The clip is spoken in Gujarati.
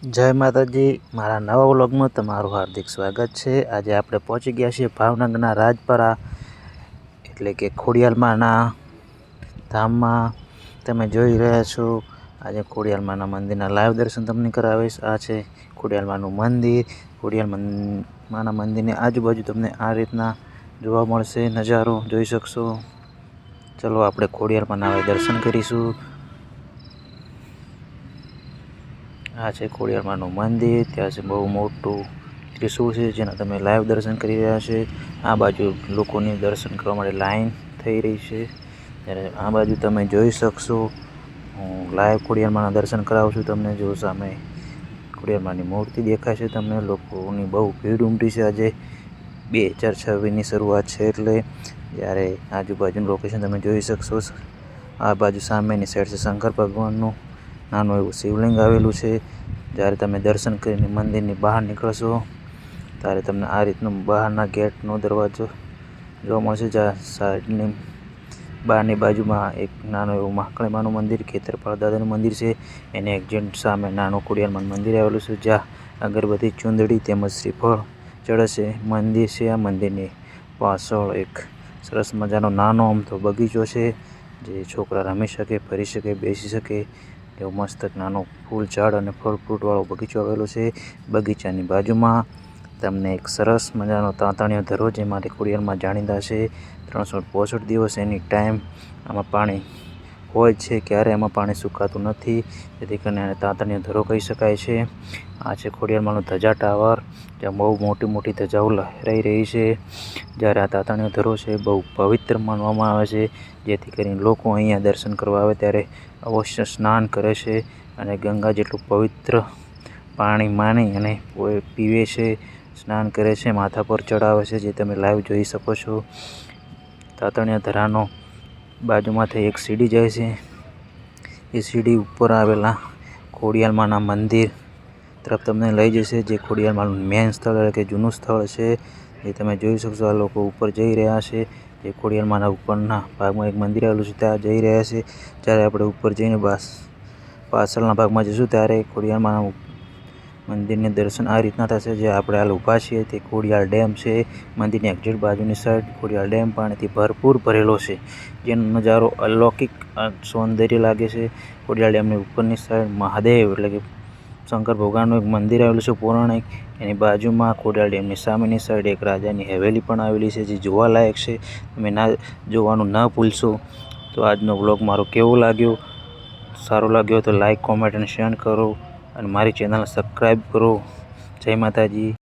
जय माताजी। मारा नवा व्लॉग में तमारुं हार्दिक स्वागत है। आज आपणे पहोंची गया छीए भावनगरना राजपरा एटले के खोडियालमाना धाममां। तमे जोई रह्या छो आज खोडियालमाना मंदिरना लाइव दर्शन तमने करावीश। आ छे खोडियालमानुं मंदिर। खोडियालमाना मंदिरनी आजुबाजु तमने आ रीतना जोवा मळशे, नजारो जोई शकशो। चलो आपणे खोडियालमाना दर्शन करीशुं। आ छे खोडियालमानुं मंदिर। त्यां छे बहु मोटुं त्रिशूल छे जेना तमे लाइव दर्शन करी रह्या छे। आ बाजु लोकोनी दर्शन करवा माटे लाइन थई रही छे। त्यारे आ बाजु तमे जोई शकशो। हूँ लाइव खोडियालमाना दर्शन करावुं छुं तमने। जो सामे खोडियालमानी मूर्ति देखाय छे तमने। लोकोनी बहु भीड़ उमटी छे आजे 2026 ની શરૂઆત છે એટલે ત્યારે આજુબાજુનું લોકેશન તમે જોઈ શકશો। આ બાજુ સામેની સાઈડ છે શંકર ભગવાનનું નાનું એવું શિવલિંગ આવેલું છે। જ્યારે તમે દર્શન કરીને મંદિરની બહાર નીકળશો ત્યારે તમને આ રીતનો બહારના ગેટનો દરવાજો જોવા મળશે। જ્યાં સાઈડની બહારની બાજુમાં એક નાનું એવું મહાકાળીમાનું મંદિર, ખેતરપાળ દાદાનું મંદિર છે। એને એક્ઝેક્ટ સામે નાનું ખોડિયારમાંનું મંદિર આવેલું છે જ્યાં અગરબત્તી, ચુંદડી તેમજ શ્રીફળ ચડે છે। મંદિર છે, આ મંદિરની પાછળ એક સરસ મજાનો નાનો અમથો બગીચો છે જે છોકરા રમી શકે, ફરી શકે, બેસી શકે એવો મસ્ત નાનો ફૂલ ઝાડ અને ફળ ફ્રૂટવાળો બગીચો આવેલો છે। બગીચાની બાજુમાં તમને એક સરસ મજાનો તાંતણીયો ધરો જે માટે ખોડિયારમાં જાણીતા છે। 365 દિવસ એની ટાઈમ આમાં પાણી હોય છે, ક્યારે એમાં પાણી સુકાતું નથી, જેથી કરીને આને તાંતણીયો ધરો કહી શકાય છે। આ છે ખોડિયારમાંનું ધજા ટાવર જ્યાં બહુ મોટી મોટી ધજાઓ લહેરાઈ રહી છે। જ્યારે આ તાંતણીયો ધરો છે બહુ પવિત્ર માનવામાં આવે છે, જેથી કરીને લોકો અહીંયા દર્શન કરવા આવે ત્યારે અવશ્ય સ્નાન કરે છે અને ગંગા જેટલું પવિત્ર પાણી માની અને પીવે છે, સ્નાન કરે છે, માથા પર ચડાવે છે, જે તમે લાઈવ જોઈ શકો છો। તાંતણીયા ધરાનો બાજુમાંથી એક સીડી જાય છે। એ સીડી ઉપર આવેલા ખોડિયાલમાના મંદિર તરફ તમને લઈ જશે, જે ખોડિયાલમાનું મેન સ્થળ એટલે કે જૂનું સ્થળ છે। જે તમે જોઈ શકશો આ લોકો ઉપર જઈ રહ્યા છે। જે ખોડિયાલમાના ઉપરના ભાગમાં એક મંદિર આવેલું છે ત્યાં જઈ રહ્યા છે। જ્યારે આપણે ઉપર જઈને પાછળના ભાગમાં જઈશું ત્યારે ખોડિયાલમાના મંદિરના દર્શન આ રીતના થશે। જે આપણે હાલ ઊભા છીએ તે ખોડિયાલ ડેમ છે। મંદિરની એક્ઝેક્ટ બાજુની સાઈડ ખોડિયાલ ડેમ પાણીથી ભરપૂર ભરેલો છે, જેનો નજારો અલૌકિક સૌંદર્ય લાગે છે। ખોડિયાલ ડેમની ઉપરની સાઈડ મહાદેવ એટલે કે શંકર ભગવાનનું એક મંદિર આવેલું છે પૌરાણિક। એની બાજુમાં ખોડિયાલ ડેમની સામેની સાઈડ એક રાજાની હવેલી પણ આવેલી છે, જે જોવાલાયક છે। તમે જોવાનું ના ભૂલશો। તો આજનો વ્લોગ મારો કેવો લાગ્યો? સારો લાગ્યો તો લાઈક, કોમેન્ટ અને શેર કરો અને મારી ચેનલ સબસ્ક્રાઈબ કરો। જય માતાજી।